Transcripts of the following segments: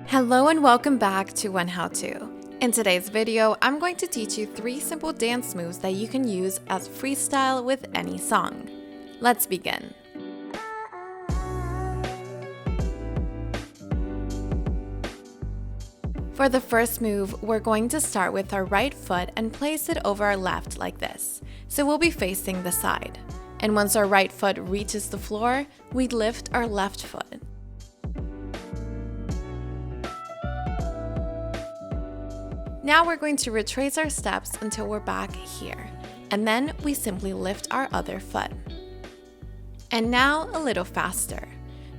Hello and welcome back to OneHowTo. In today's video, I'm going to teach you 3 simple dance moves that you can use as freestyle with any song. Let's begin. For the first move, we're going to start with our right foot and place it over our left like this, so we'll be facing the side. And once our right foot reaches the floor, we lift our left foot. Now we're going to retrace our steps until we're back here, and then we simply lift our other foot. And now a little faster.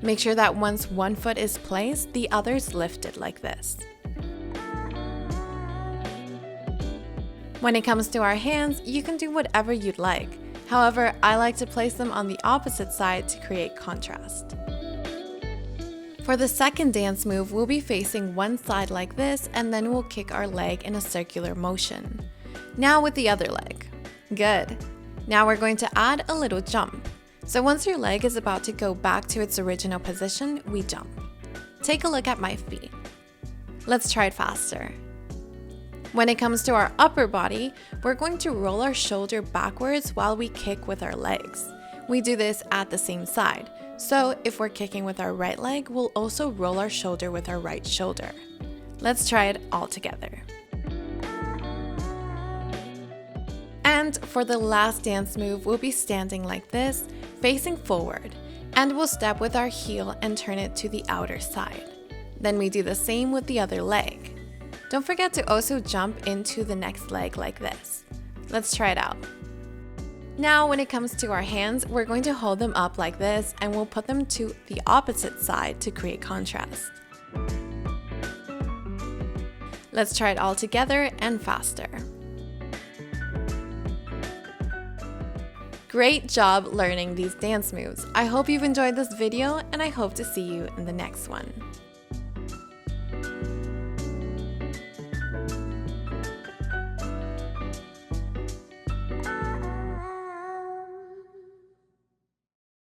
Make sure that once one foot is placed, the other's lifted like this. When it comes to our hands, you can do whatever you'd like. However, I like to place them on the opposite side to create contrast. For the second dance move, we'll be facing one side like this, and then we'll kick our leg in a circular motion. Now with the other leg. Good. Now we're going to add a little jump. So once your leg is about to go back to its original position, we jump. Take a look at my feet. Let's try it faster. When it comes to our upper body, we're going to roll our shoulder backwards while we kick with our legs. We do this at the same side. So if we're kicking with our right leg, we'll also roll our shoulder with our right shoulder. Let's try it all together. And for the last dance move, we'll be standing like this, facing forward, and we'll step with our heel and turn it to the outer side. Then we do the same with the other leg. Don't forget to also jump into the next leg like this. Let's try it out. Now, when it comes to our hands, we're going to hold them up like this, and we'll put them to the opposite side to create contrast. Let's try it all together and faster. Great job learning these dance moves. I hope you've enjoyed this video, and I hope to see you in the next one.